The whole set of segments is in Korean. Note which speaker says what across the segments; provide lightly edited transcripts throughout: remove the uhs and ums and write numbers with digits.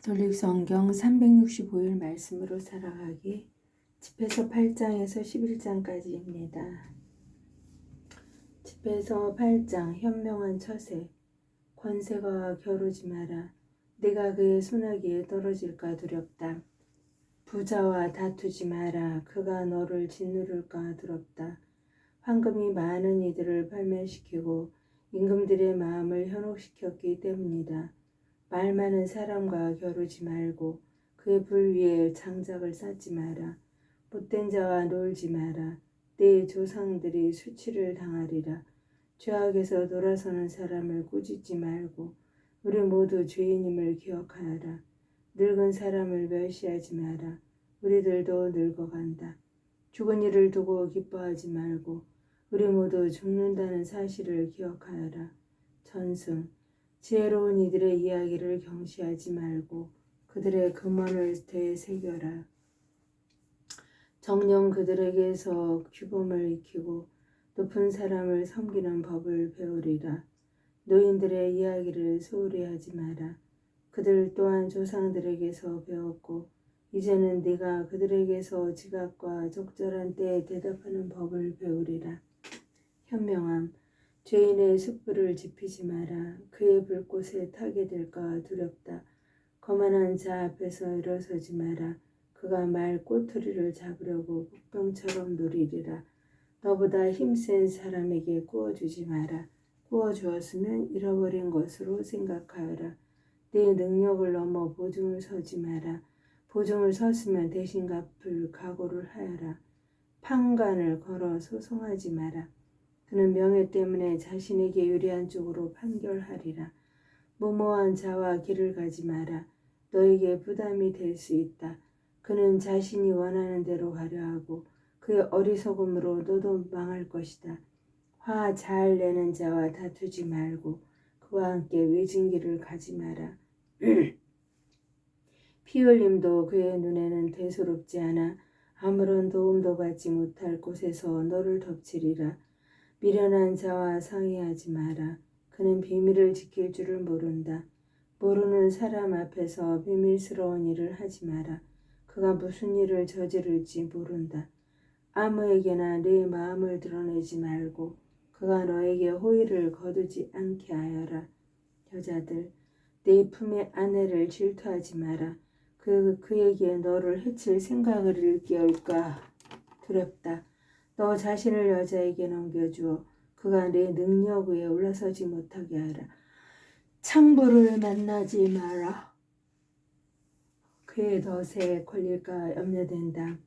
Speaker 1: 돌릭성경 365일 말씀으로 살아가기 집에서 8장에서 11장까지입니다. 집에서 8장 현명한 처세. 권세가 겨루지 마라. 네가 그의 손아귀에 떨어질까 두렵다. 부자와 다투지 마라. 그가 너를 짓누를까 두렵다. 황금이 많은 이들을 발멸시키고 임금들의 마음을 현혹시켰기 때문이다. 말 많은 사람과 겨루지 말고 그의 불 위에 장작을 쌓지 마라. 못된 자와 놀지 마라. 네 조상들이 수치를 당하리라. 죄악에서 돌아서는 사람을 꾸짖지 말고 우리 모두 죄인임을 기억하여라. 늙은 사람을 멸시하지 마라. 우리들도 늙어간다. 죽은 이를 두고 기뻐하지 말고 우리 모두 죽는다는 사실을 기억하여라. 전승. 지혜로운 이들의 이야기를 경시하지 말고 그들의 금언을 되새겨라. 정녕 그들에게서 규범을 익히고 높은 사람을 섬기는 법을 배우리라. 노인들의 이야기를 소홀히 하지 마라. 그들 또한 조상들에게서 배웠고 이제는 네가 그들에게서 지각과 적절한 때에 대답하는 법을 배우리라. 현명함. 죄인의 숯불을 지피지 마라. 그의 불꽃에 타게 될까 두렵다. 거만한 자 앞에서 일어서지 마라. 그가 말 꼬투리를 잡으려고 복병처럼 노리리라. 너보다 힘센 사람에게 구워주지 마라. 구워주었으면 잃어버린 것으로 생각하여라. 네 능력을 넘어 보증을 서지 마라. 보증을 섰으면 대신 갚을 각오를 하여라. 판관을 걸어 소송하지 마라. 그는 명예 때문에 자신에게 유리한 쪽으로 판결하리라. 무모한 자와 길을 가지 마라. 너에게 부담이 될 수 있다. 그는 자신이 원하는 대로 가려 하고 그의 어리석음으로 너도 망할 것이다. 화 잘 내는 자와 다투지 말고 그와 함께 외진 길을 가지 마라. 피 흘림도 그의 눈에는 대수롭지 않아 아무런 도움도 받지 못할 곳에서 너를 덮치리라. 미련한 자와 상의하지 마라. 그는 비밀을 지킬 줄을 모른다. 모르는 사람 앞에서 비밀스러운 일을 하지 마라. 그가 무슨 일을 저지를지 모른다. 아무에게나 네 마음을 드러내지 말고 그가 너에게 호의를 거두지 않게 하여라. 여자들, 네 품의 아내를 질투하지 마라. 그에게 너를 해칠 생각을 일깨울까 두렵다. 너 자신을 여자에게 넘겨주어 그가 내 능력 위에 올라서지 못하게 하라. 창부를 만나지 마라. 그의 덫에 걸릴까 염려된다.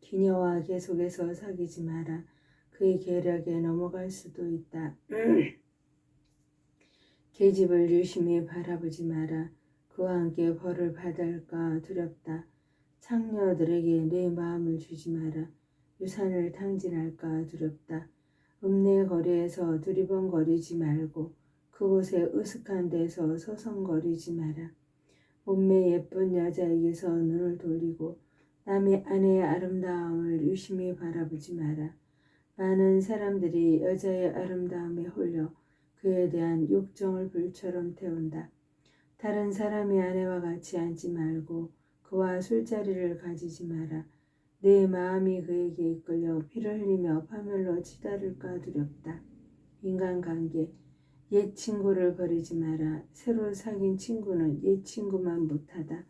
Speaker 1: 기녀와 계속해서 사귀지 마라. 그의 계략에 넘어갈 수도 있다. 계집을 유심히 바라보지 마라. 그와 함께 벌을 받을까 두렵다. 창녀들에게 내 마음을 주지 마라. 유산을 탕진할까 두렵다. 읍내 거리에서 두리번거리지 말고 그곳에 으슥한 데서 서성거리지 마라. 몸매 예쁜 여자에게서 눈을 돌리고 남의 아내의 아름다움을 유심히 바라보지 마라. 많은 사람들이 여자의 아름다움에 홀려 그에 대한 욕정을 불처럼 태운다. 다른 사람의 아내와 같이 앉지 말고 그와 술자리를 가지지 마라. 내 마음이 그에게 이끌려 피를 흘리며 파멸로 치달을까 두렵다. 인간관계. 옛 친구를 버리지 마라. 새로 사귄 친구는 옛 친구만 못하다.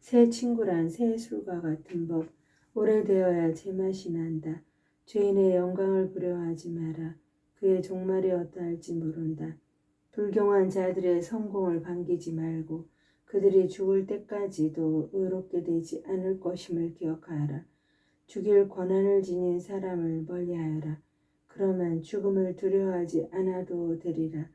Speaker 1: 새 친구란 새 술과 같은 법. 오래되어야 제맛이 난다. 죄인의 영광을 부려하지 마라. 그의 종말이 어떠할지 모른다. 불경한 자들의 성공을 반기지 말고 그들이 죽을 때까지도 의롭게 되지 않을 것임을 기억하여라. 죽일 권한을 지닌 사람을 멀리하여라. 그러면 죽음을 두려워하지 않아도 되리라.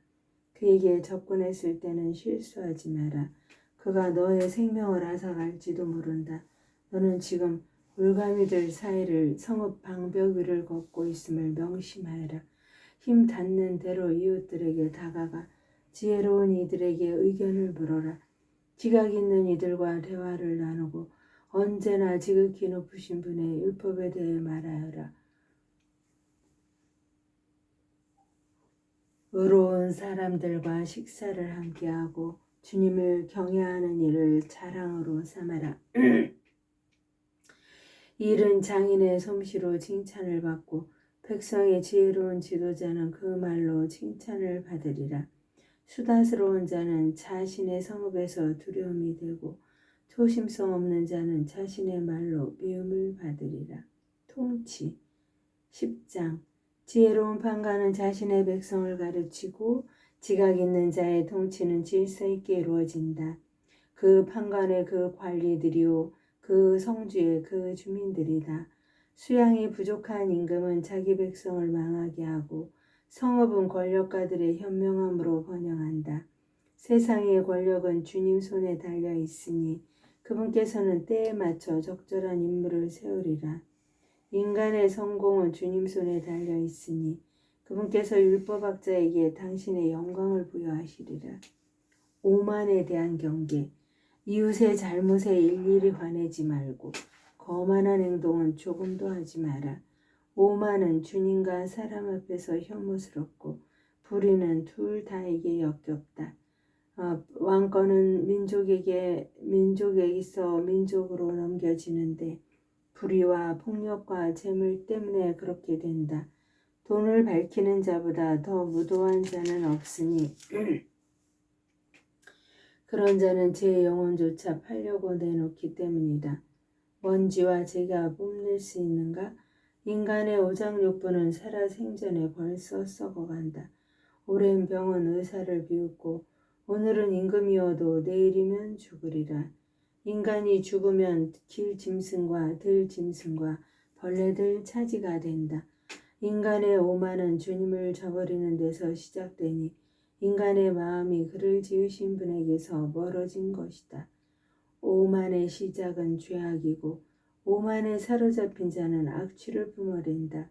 Speaker 1: 그에게 접근했을 때는 실수하지 마라. 그가 너의 생명을 앗아갈지도 모른다. 너는 지금 물가미들 사이를 성읍 방벽 위를 걷고 있음을 명심하여라. 힘 닿는 대로 이웃들에게 다가가 지혜로운 이들에게 의견을 물어라. 지각 있는 이들과 대화를 나누고 언제나 지극히 높으신 분의 율법에 대해 말하여라. 의로운 사람들과 식사를 함께하고 주님을 경외하는 일을 자랑으로 삼아라. 일은 장인의 솜씨로 칭찬을 받고 백성의 지혜로운 지도자는 그 말로 칭찬을 받으리라. 수다스러운 자는 자신의 성읍에서 두려움이 되고 조심성 없는 자는 자신의 말로 미움을 받으리라. 통치 10장 지혜로운 판관은 자신의 백성을 가르치고 지각 있는 자의 통치는 질서 있게 이루어진다. 그 판관의 그 관리들이요 그 성주의 그 주민들이다. 수양이 부족한 임금은 자기 백성을 망하게 하고 성읍은 권력가들의 현명함으로 번영한다. 세상의 권력은 주님 손에 달려 있으니 그분께서는 때에 맞춰 적절한 인물을 세우리라. 인간의 성공은 주님 손에 달려 있으니 그분께서 율법학자에게 당신의 영광을 부여하시리라. 오만에 대한 경계. 이웃의 잘못에 일일이 화내지 말고 거만한 행동은 조금도 하지 마라. 오만은 주님과 사람 앞에서 혐오스럽고 불의는 둘 다에게 역겹다. 왕권은 민족에게서 민족으로 넘겨지는데 불의와 폭력과 재물 때문에 그렇게 된다. 돈을 밝히는 자보다 더 무도한 자는 없으니 그런 자는 제 영혼조차 팔려고 내놓기 때문이다. 먼지와 재가 뽐낼 수 있는가? 인간의 오장육부는 살아생전에 벌써 썩어간다. 오랜 병은 의사를 비웃고 오늘은 임금이어도 내일이면 죽으리라. 인간이 죽으면 길 짐승과 들 짐승과 벌레들 차지가 된다. 인간의 오만은 주님을 저버리는 데서 시작되니 인간의 마음이 그를 지으신 분에게서 멀어진 것이다. 오만의 시작은 죄악이고 오만에 사로잡힌 자는 악취를 뿜어낸다.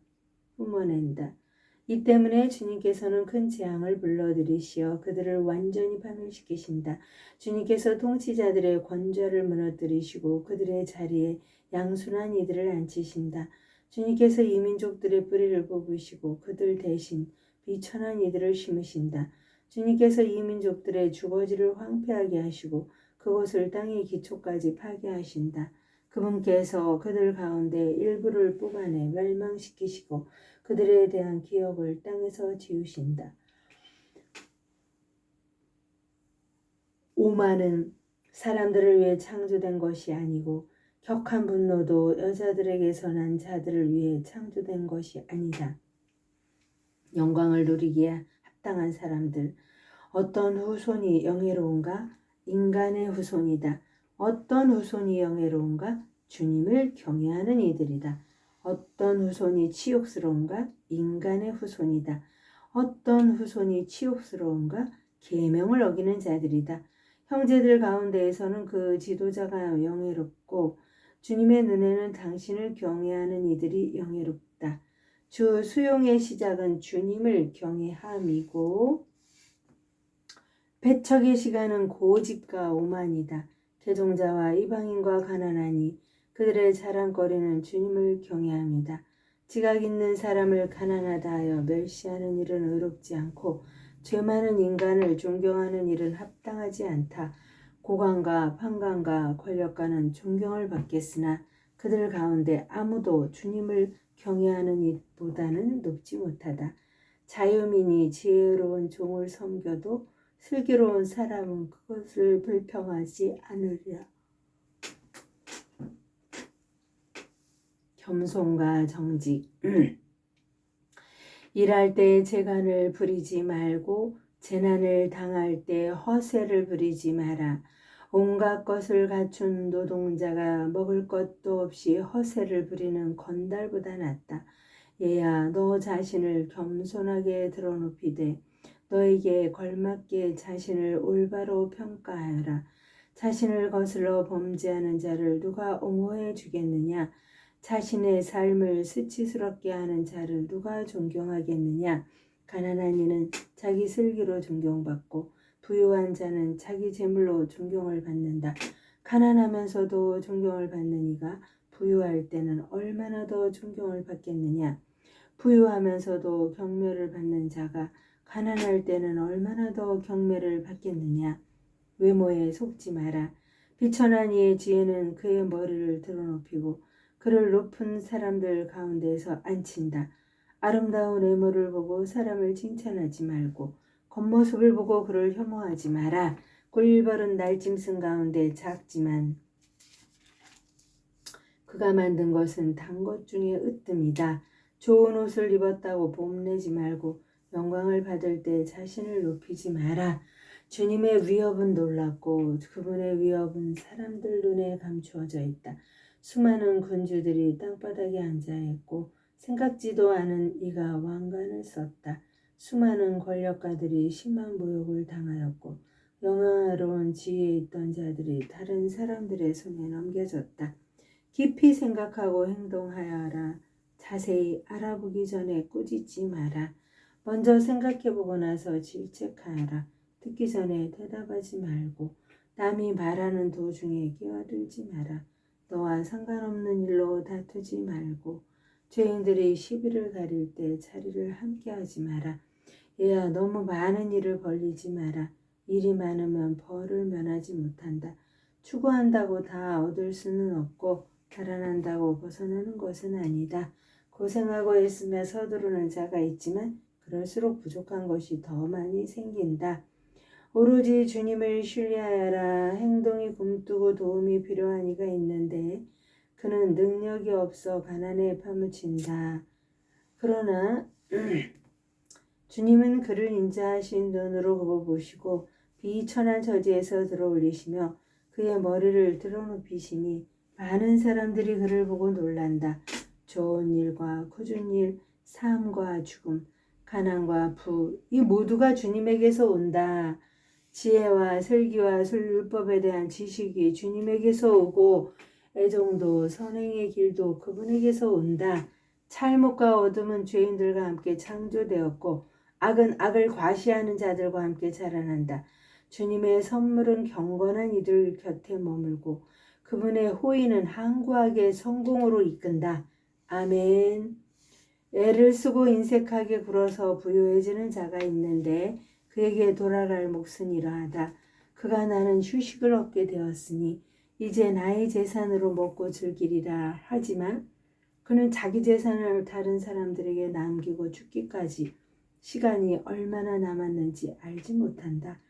Speaker 1: 이 때문에 주님께서는 큰 재앙을 불러들이시어 그들을 완전히 파멸시키신다. 주님께서 통치자들의 권좌를 무너뜨리시고 그들의 자리에 양순한 이들을 앉히신다. 주님께서 이 민족들의 뿌리를 뽑으시고 그들 대신 비천한 이들을 심으신다. 주님께서 이 민족들의 주거지를 황폐하게 하시고 그곳을 땅의 기초까지 파괴하신다. 그분께서 그들 가운데 일부를 뽑아내 멸망시키시고 그들에 대한 기업을 땅에서 지우신다. 오만은 사람들을 위해 창조된 것이 아니고 격한 분노도 여자들에게서 난 자들을 위해 창조된 것이 아니다. 영광을 누리기에 합당한 사람들. 어떤 후손이 영예로운가? 인간의 후손이다. 어떤 후손이 영예로운가? 주님을 경외하는 이들이다. 어떤 후손이 치욕스러운가? 인간의 후손이다. 어떤 후손이 치욕스러운가? 계명을 어기는 자들이다. 형제들 가운데에서는 그 지도자가 영예롭고 주님의 눈에는 당신을 경외하는 이들이 영예롭다. 주 수용의 시작은 주님을 경외함이고 배척의 시간은 고집과 오만이다. 개종자와 이방인과 가난하니 그들의 자랑거리는 주님을 경외합니다. 지각 있는 사람을 가난하다 하여 멸시하는 일은 의롭지 않고 죄 많은 인간을 존경하는 일은 합당하지 않다. 고관과 판관과 권력가는 존경을 받겠으나 그들 가운데 아무도 주님을 경외하는 이보다는 높지 못하다. 자유민이 지혜로운 종을 섬겨도 슬기로운 사람은 그것을 불평하지 않으리라. 겸손과 정직. 일할 때 재간을 부리지 말고 재난을 당할 때 허세를 부리지 마라. 온갖 것을 갖춘 노동자가 먹을 것도 없이 허세를 부리는 건달보다 낫다. 얘야, 너 자신을 겸손하게 드러높이되 너에게 걸맞게 자신을 올바로 평가하여라. 자신을 거슬러 범죄하는 자를 누가 옹호해 주겠느냐? 자신의 삶을 수치스럽게 하는 자를 누가 존경하겠느냐? 가난한 이는 자기 슬기로 존경받고 부유한 자는 자기 재물로 존경을 받는다. 가난하면서도 존경을 받는 이가 부유할 때는 얼마나 더 존경을 받겠느냐? 부유하면서도 경멸을 받는 자가 가난할 때는 얼마나 더 경멸을 받겠느냐? 외모에 속지 마라. 비천한 이의 지혜는 그의 머리를 드러높이고 그를 높은 사람들 가운데에서 앉힌다. 아름다운 외모를 보고 사람을 칭찬하지 말고 겉모습을 보고 그를 혐오하지 마라. 꿀벌은 날짐승 가운데 작지만 그가 만든 것은 단 것 중에 으뜸이다. 좋은 옷을 입었다고 뽐내지 말고 영광을 받을 때 자신을 높이지 마라. 주님의 위협은 놀랍고 그분의 위협은 사람들 눈에 감추어져 있다. 수많은 군주들이 땅바닥에 앉아 있고 생각지도 않은 이가 왕관을 썼다. 수많은 권력가들이 심한 모욕을 당하였고 영화로운 지위에 있던 자들이 다른 사람들의 손에 넘겨졌다. 깊이 생각하고 행동하여라. 자세히 알아보기 전에 꾸짖지 마라. 먼저 생각해보고 나서 질책하여라. 듣기 전에 대답하지 말고 남이 말하는 도중에 끼어들지 마라. 너와 상관없는 일로 다투지 말고 죄인들이 시비를 가릴 때 자리를 함께하지 마라. 얘야 너무 많은 일을 벌리지 마라. 일이 많으면 벌을 면하지 못한다. 추구한다고 다 얻을 수는 없고 달아난다고 벗어나는 것은 아니다. 고생하고 애쓰며 서두르는 자가 있지만 그럴수록 부족한 것이 더 많이 생긴다. 오로지 주님을 신뢰하여라. 행동이 굼뜨고 도움이 필요한 이가 있는데 그는 능력이 없어 가난에 파묻힌다. 그러나 주님은 그를 인자하신 눈으로 굽어보시고 비천한 처지에서 들어올리시며 그의 머리를 드러눕히시니 많은 사람들이 그를 보고 놀란다. 좋은 일과 굳은 일, 삶과 죽음, 가난과 부, 이 모두가 주님에게서 온다. 지혜와 슬기와 율법에 대한 지식이 주님에게서 오고 애정도 선행의 길도 그분에게서 온다. 찰목과 어둠은 죄인들과 함께 창조되었고 악은 악을 과시하는 자들과 함께 자라난다. 주님의 선물은 경건한 이들 곁에 머물고 그분의 호의는 항구하게 성공으로 이끈다. 아멘. 애를 쓰고 인색하게 굴어서 부유해지는 자가 있는데 그에게 돌아갈 몫은 이러하다. 그가 나는 휴식을 얻게 되었으니 이제 나의 재산으로 먹고 즐기리라 하지만 그는 자기 재산을 다른 사람들에게 남기고 죽기까지 시간이 얼마나 남았는지 알지 못한다.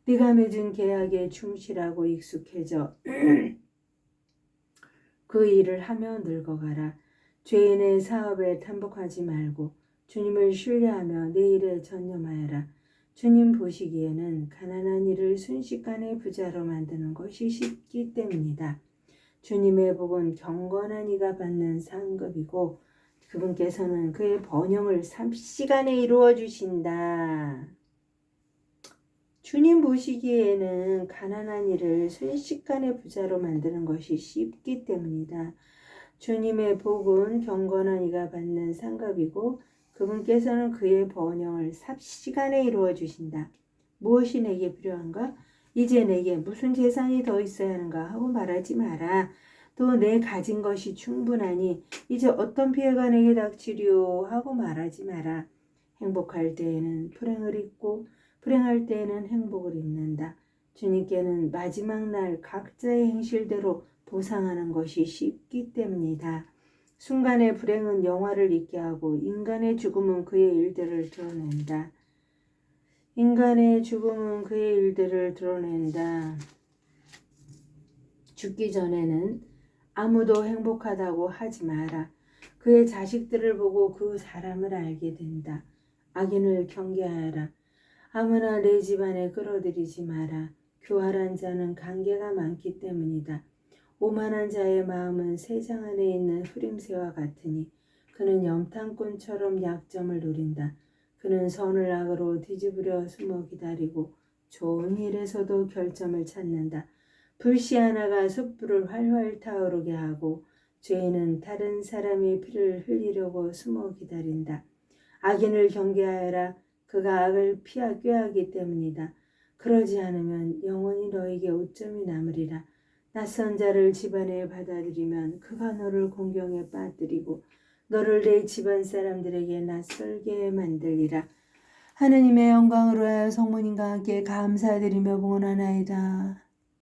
Speaker 1: 네가 맺은 계약에 충실하고 익숙해져 그 일을 하며 늙어가라. 죄인의 사업에 탐복하지 말고 주님을 신뢰하며 내 일에 전념하여라. 주님 보시기에는 가난한 이를 순식간에 부자로 만드는 것이 쉽기 때문이다. 주님의 복은 경건한 이가 받는 상급이고 그분께서는 그의 번영을 3시간에 이루어 주신다. 주님 보시기에는 가난한 이를 순식간에 부자로 만드는 것이 쉽기 때문이다. 주님의 복은 경건한 이가 받는 상급이고 그분께서는 그의 번영을 삽시간에 이루어 주신다. 무엇이 내게 필요한가? 이제 내게 무슨 재산이 더 있어야 하는가 하고 말하지 마라. 또 내 가진 것이 충분하니 이제 어떤 피해가 내게 닥치리요 하고 말하지 마라. 행복할 때에는 불행을 잊고 불행할 때에는 행복을 입는다. 주님께는 마지막 날 각자의 행실대로 보상하는 것이 쉽기 때문이다. 순간의 불행은 영화를 잊게 하고 인간의 죽음은 그의 일들을 드러낸다. 인간의 죽음은 그의 일들을 드러낸다. 죽기 전에는 아무도 행복하다고 하지 마라. 그의 자식들을 보고 그 사람을 알게 된다. 악인을 경계하여라. 아무나 내 집안에 끌어들이지 마라. 교활한 자는 관계가 많기 때문이다. 오만한 자의 마음은 세상 안에 있는 흐림새와 같으니 그는 염탐꾼처럼 약점을 노린다. 그는 선을 악으로 뒤집으려 숨어 기다리고 좋은 일에서도 결점을 찾는다. 불씨 하나가 숯불을 활활 타오르게 하고 죄인은 다른 사람의 피를 흘리려고 숨어 기다린다. 악인을 경계하여라. 그가 악을 꾀하기 때문이다. 그러지 않으면 영원히 너에게 오점이 남으리라. 낯선 자를 집안에 받아들이면 그가 너를 공경에 빠뜨리고 너를 내 집안 사람들에게 낯설게 만들리라. 하느님의 영광으로 하여 성모님과 함께 감사드리며 봉헌하나이다.